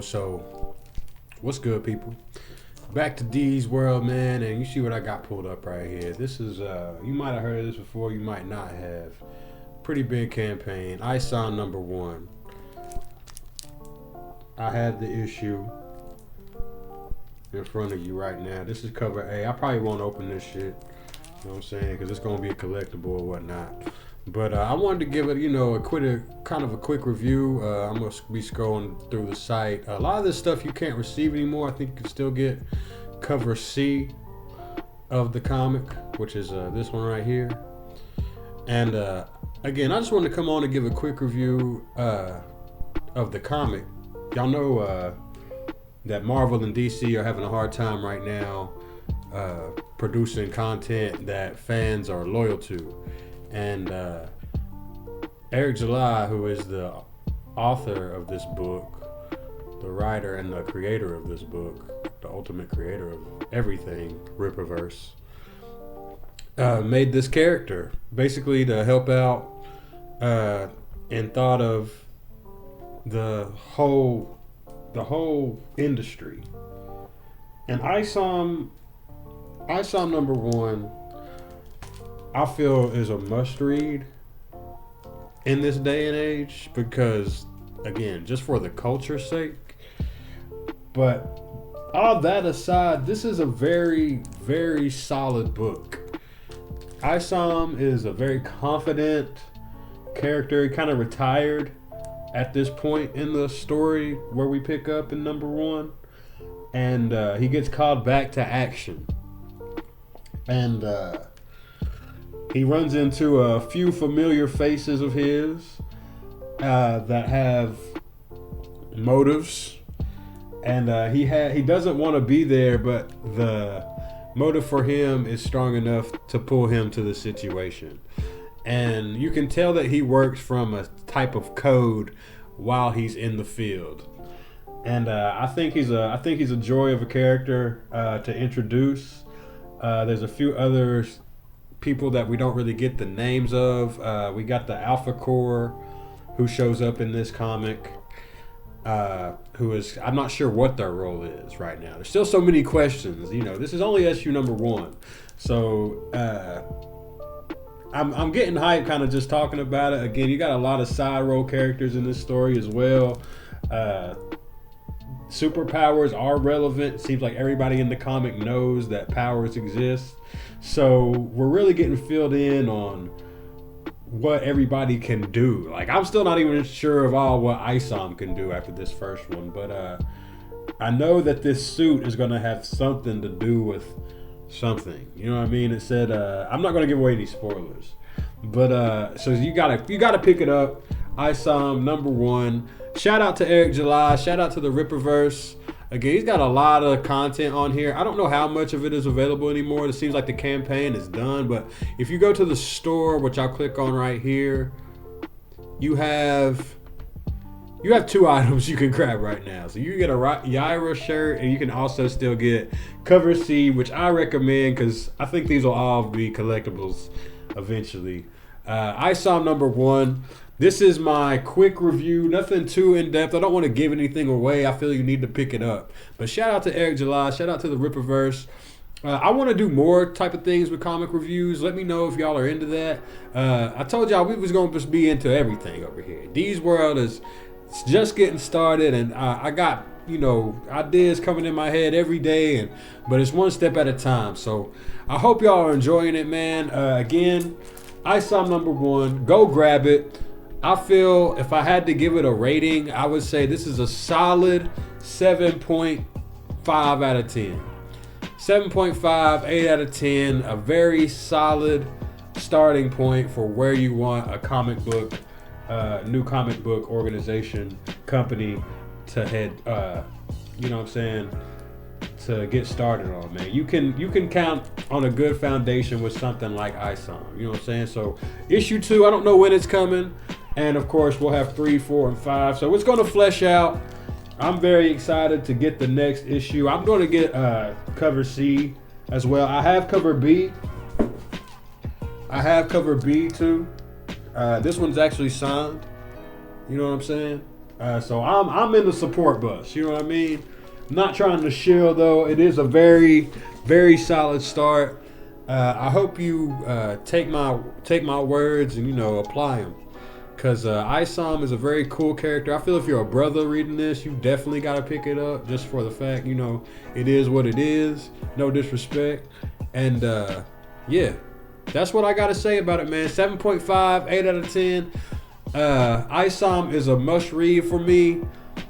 So what's good, people? Back to D's World, man, and you see what I got pulled up right here. This is you might have heard of this before, you might not have. Pretty big campaign. ISOM #1. I had the issue in front of you right now. This is cover A. I probably won't open this shit. You know what I'm saying? Because it's gonna be a collectible or whatnot. But I wanted to give it, a quick review. I'm gonna be scrolling through the site. A lot of this stuff you can't receive anymore. I think you can still get cover C of the comic, which is this one right here. And again, I just wanted to come on and give a quick review of the comic. Y'all know that Marvel and DC are having a hard time right now producing content that fans are loyal to. And Eric July, who is the author of this book, the writer and the creator of this book, the ultimate creator of everything, Rippaverse, made this character basically to help out and thought of the whole industry. And ISOM #1, I feel, is a must read in this day and age because, again, just for the culture's sake. But all that aside, this is a very, very solid book. ISOM is a very confident character. He kind of retired at this point in the story where we pick up in #1. And he gets called back to action. And he runs into a few familiar faces of his that have motives, and he doesn't want to be there, but the motive for him is strong enough to pull him to the situation. And you can tell that he works from a type of code while he's in the field. And I think he's a joy of a character to introduce. There's a few others. People that we don't really get the names of. We got the Alpha Core, who shows up in this comic, who is, I'm not sure what their role is right now. There's still so many questions. This is only issue #1. So I'm getting hyped kind of just talking about it. Again, you got a lot of side role characters in this story as well. Superpowers are relevant. It seems like everybody in the comic knows that powers exist. So we're really getting filled in on what everybody can do. Like, I'm still not even sure of all what ISOM can do after this first one. But I know that this suit is going to have something to do with something. You know what I mean? It said, I'm not going to give away any spoilers. But so you gotta pick it up. ISOM #1. Shout out to Eric July. Shout out to the Rippaverse. Again, he's got a lot of content on here. I don't know how much of it is available anymore. It seems like the campaign is done. But if you go to the store, which I'll click on right here, you have 2 items you can grab right now. So you can get a Yaira shirt, and you can also still get cover C, which I recommend because I think these will all be collectibles eventually. ISOM #1. This is my quick review, nothing too in-depth. I don't want to give anything away. I feel you need to pick it up. But shout out to Eric July. Shout out to the Rippaverse. I want to do more type of things with comic reviews. Let me know if y'all are into that. I told y'all we was going to just be into everything over here. D's World is just getting started, and I got, ideas coming in my head every day, but it's one step at a time. So I hope y'all are enjoying it, man. Again, ISOM #1. Go grab it. I feel if I had to give it a rating, I would say this is a solid 7.5 out of 10. 7.5, 8 out of 10. A very solid starting point for where you want a comic book, new comic book organization, company to head, to get started on, man. You can count on a good foundation with something like ISOM. You know what I'm saying? So issue 2, I don't know when it's coming. And of course, we'll have 3, 4, and 5. So it's going to flesh out. I'm very excited to get the next issue. I'm going to get cover C as well. I have cover B. I have cover B too. This one's actually signed. You know what I'm saying? So I'm in the support bus. You know what I mean? Not trying to shill though. It is a very, very solid start. I hope you take my words and apply them. Cause ISOM is a very cool character. I feel if you're a brother reading this, you definitely gotta pick it up just for the fact it is what it is. No disrespect. And yeah, that's what I gotta say about it, man. 7.5, 8 out of 10. ISOM is a must read for me,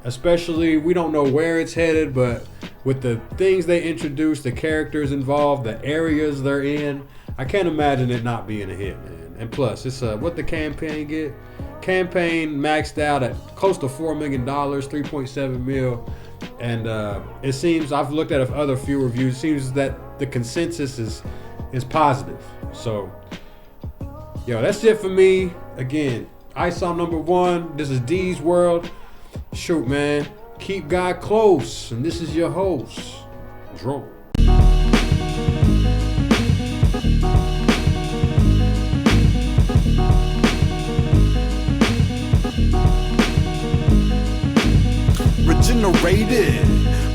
especially we don't know where it's headed, but with the things they introduced, the characters involved, the areas they're in, I can't imagine it not being a hit, man. And plus, it's what the campaign get. Campaign maxed out at close to $4 million, 3.7 mil, and it seems, I've looked at other few reviews, it seems that the consensus is positive. So, that's it for me. Again, ISOM number 1. This is D's World. Shoot, man. Keep God close. And this is your host, Drone. Regenerated,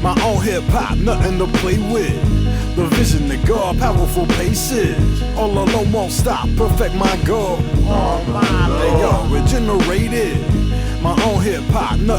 my own hip hop, nothing to play with. The vision to God, powerful paces. All alone won't stop, perfect my goal. All my Lord. Regenerated, my own hip hop, nothing